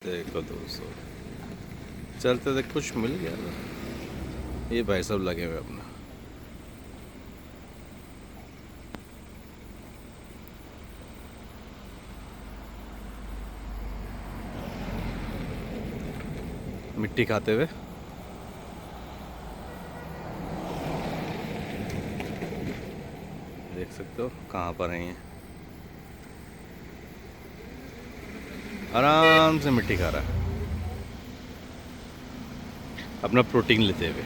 देखो दोस्तों, चलते थे कुछ मिल गया था। ये भाई सब लगे हुए अपना। मिट्टी खाते हुए देख सकते हो कहाँ पर है ये। आराम से मिट्टी खा रहा है अपना प्रोटीन लेते हुए।